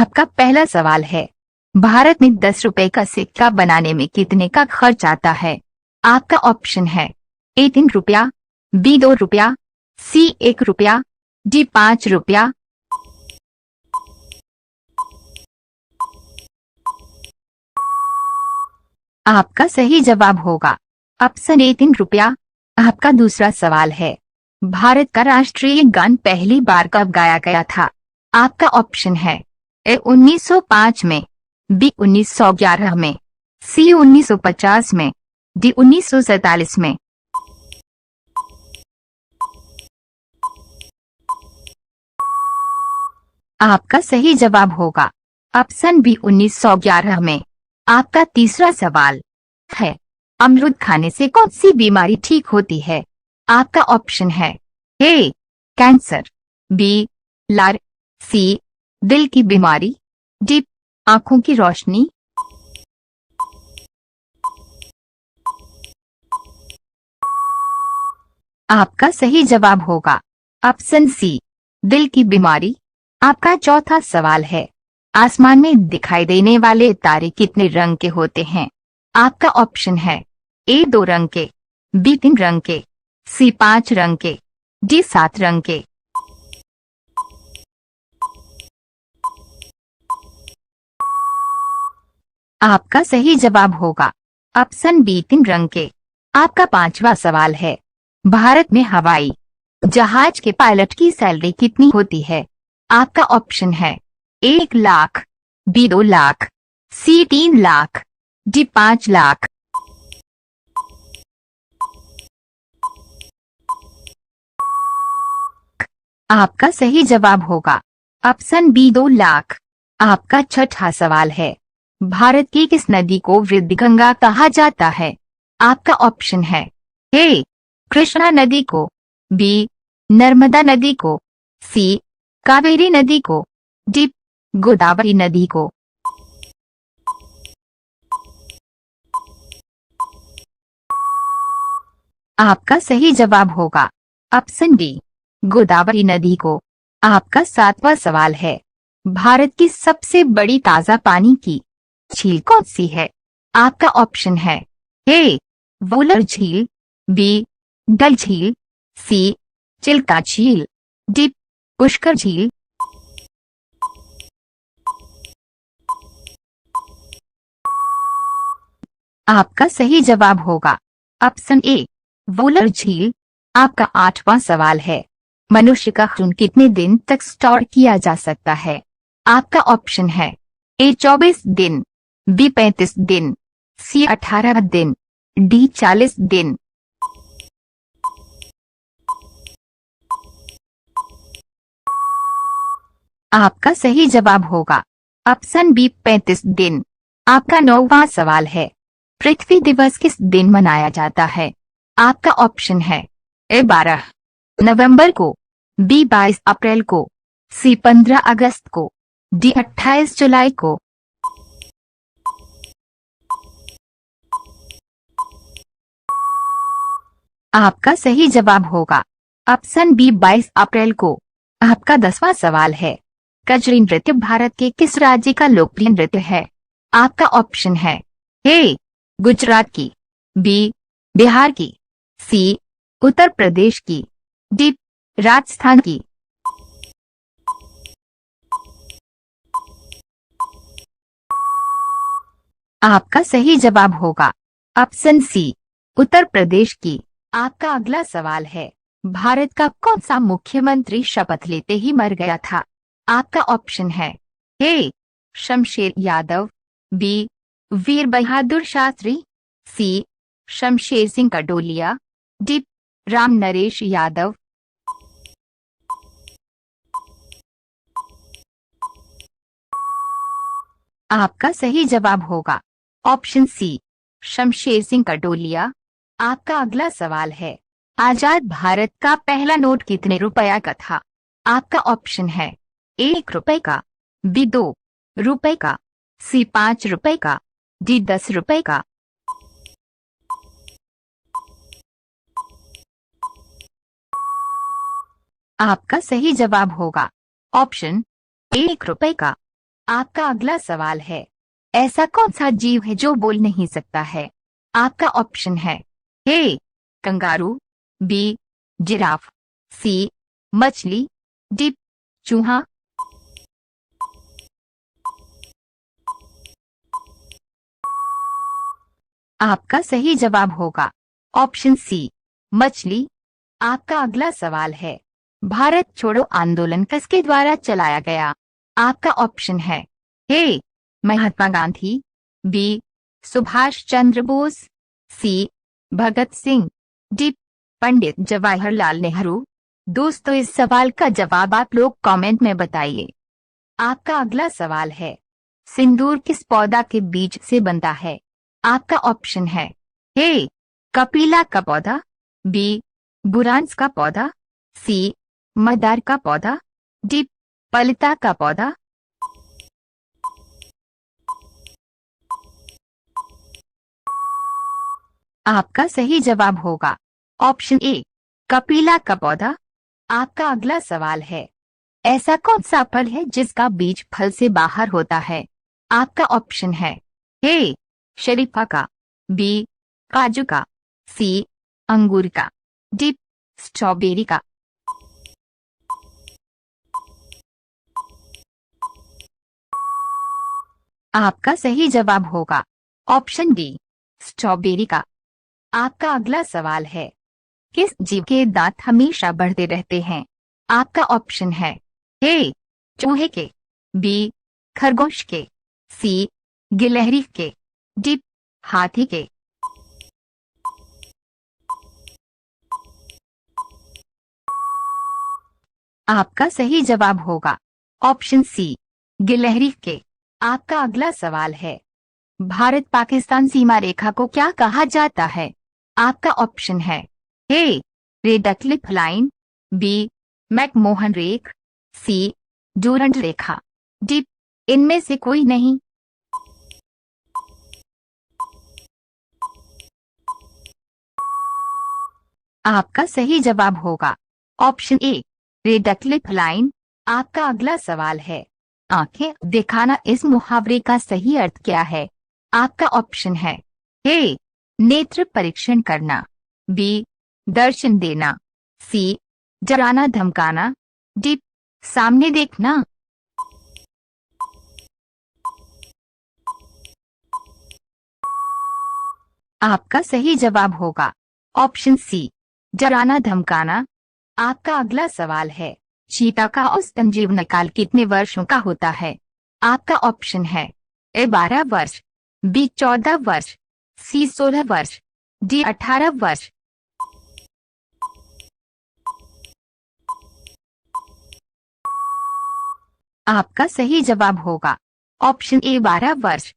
आपका पहला सवाल है, भारत में 10 रुपए का सिक्का बनाने में कितने का खर्च आता है? आपका ऑप्शन है ए 3 रुपया, बी 2 रुपया, सी 1 रुपया, डी 5 रुपया। आपका सही जवाब होगा ऑप्शन ए 3 रुपया। आपका दूसरा सवाल है, भारत का राष्ट्रीय गान पहली बार कब गाया गया था? आपका ऑप्शन है ए 1905 में, बी 1911 में, सी 1950 में, डी 1947 में। आपका सही जवाब होगा ऑप्शन बी 1911 में। आपका तीसरा सवाल है, अमरूद खाने से कौन सी बीमारी ठीक होती है? आपका ऑप्शन है ए कैंसर, बी लार, सी दिल की बीमारी, डी आंखों की रोशनी। आपका सही जवाब होगा ऑप्शन सी दिल की बीमारी। आपका चौथा सवाल है, आसमान में दिखाई देने वाले तारे कितने रंग के होते हैं? आपका ऑप्शन है ए 2 रंग के, बी 3 रंग के, सी 5 रंग के, डी 7 रंग के। आपका सही जवाब होगा ऑप्शन बी 3 रंग के। आपका पांचवा सवाल है, भारत में हवाई जहाज के पायलट की सैलरी कितनी होती है? आपका ऑप्शन है 1 लाख, बी 2 लाख, सी 3 लाख, डी 5 लाख। आपका सही जवाब होगा ऑप्शन बी 2 लाख। आपका छठा सवाल है, भारत की किस नदी को वृद्धि गंगा कहा जाता है? आपका ऑप्शन है ए कृष्णा नदी को, बी नर्मदा नदी को, सी कावेरी नदी को, डी गोदावरी नदी को। आपका सही जवाब होगा ऑप्शन डी गोदावरी नदी को। आपका सातवां सवाल है, भारत की सबसे बड़ी ताजा पानी की झील कौन सी है? आपका ऑप्शन है ए वुलर झील, बी डल झील, सी चिल्का झील, डी पुष्कर झील। आपका सही जवाब होगा ऑप्शन ए वुलर झील। आपका आठवां सवाल है, मनुष्य का खून कितने दिन तक स्टोर किया जा सकता है? आपका ऑप्शन है ए 24 दिन, बी 35 दिन, सी 18 दिन, डी 40 दिन। आपका सही जवाब होगा ऑप्शन बी 35 दिन। आपका नौवां सवाल है, पृथ्वी दिवस किस दिन मनाया जाता है? आपका ऑप्शन है ए 12 नवंबर को, बी 22 अप्रैल को, सी 15 अगस्त को, डी 28 जुलाई को। आपका सही जवाब होगा ऑप्शन बी 22 अप्रैल को। आपका 10वां सवाल है, कजरी नृत्य भारत के किस राज्य का लोकप्रिय नृत्य है? आपका ऑप्शन है ए गुजरात की, बी बिहार की, सी उत्तर प्रदेश की, डी राजस्थान की। आपका सही जवाब होगा ऑप्शन सी उत्तर प्रदेश की। आपका अगला सवाल है, भारत का कौन सा मुख्यमंत्री शपथ लेते ही मर गया था? आपका ऑप्शन है ए शमशेर यादव, बी वीर बहादुर शास्त्री, सी शमशेर सिंह कटोलिया, डी राम नरेश यादव। आपका सही जवाब होगा ऑप्शन सी शमशेर सिंह कटोलिया। आपका अगला सवाल है, आजाद भारत का पहला नोट कितने रुपया का था? आपका ऑप्शन है ए 1 रुपए का, बी 2 रुपए का, सी 5 रुपए का, डी 10 रुपए का। आपका सही जवाब होगा ऑप्शन ए 1 रुपए का। आपका अगला सवाल है, ऐसा कौन सा जीव है जो बोल नहीं सकता है? आपका ऑप्शन है, ए कंगारू, बी जिराफ, सी मछली, डी चूहा। आपका सही जवाब होगा ऑप्शन सी मछली। आपका अगला सवाल है, भारत छोड़ो आंदोलन किसके द्वारा चलाया गया? आपका ऑप्शन है, ए महात्मा गांधी, बी सुभाष चंद्र बोस, सी भगत सिंह, डी पंडित जवाहरलाल नेहरू। दोस्तों, इस सवाल का जवाब आप लोग कमेंट में बताइए। आपका अगला सवाल है, सिंदूर किस पौधा के बीज से बनता है? आपका ऑप्शन है, ए कपीला का पौधा, बी बुरांस का पौधा, सी मदार का पौधा, डी पलिता का पौधा। आपका सही जवाब होगा ऑप्शन ए कपीला का पौधा। आपका अगला सवाल है, ऐसा कौन सा फल है जिसका बीज फल से बाहर होता है? आपका ऑप्शन है, ए शरीफा का, बी काजू का, सी अंगूर का, डी स्ट्रॉबेरी का। आपका सही जवाब होगा ऑप्शन डी स्ट्रॉबेरी का। आपका अगला सवाल है, किस जीव के दांत हमेशा बढ़ते रहते हैं? आपका ऑप्शन है, ए चूहे के, बी खरगोश के, सी गिलहरी के, डी हाथी के। आपका सही जवाब होगा ऑप्शन सी गिलहरी के। आपका अगला सवाल है, भारत पाकिस्तान सीमा रेखा को क्या कहा जाता है? आपका ऑप्शन है, A Radcliffe line, B McMahon रेख, सी डूरंड रेखा, डी इनमें से कोई नहीं। आपका सही जवाब होगा option A Radcliffe line. आपका अगला सवाल है, आंखें दिखाना इस मुहावरे का सही अर्थ क्या है? आपका ऑप्शन है, ए नेत्र परीक्षण करना, बी दर्शन देना, सी डराना धमकाना, डी सामने देखना। आपका सही जवाब होगा ऑप्शन सी डराना धमकाना। आपका अगला सवाल है, चीता का औसतन जीवन काल कितने वर्षों का होता है? आपका ऑप्शन है, ए 12 वर्ष, बी 14 वर्ष, सी 16 वर्ष, डी 18 वर्ष। आपका सही जवाब होगा ऑप्शन ए 12 वर्ष।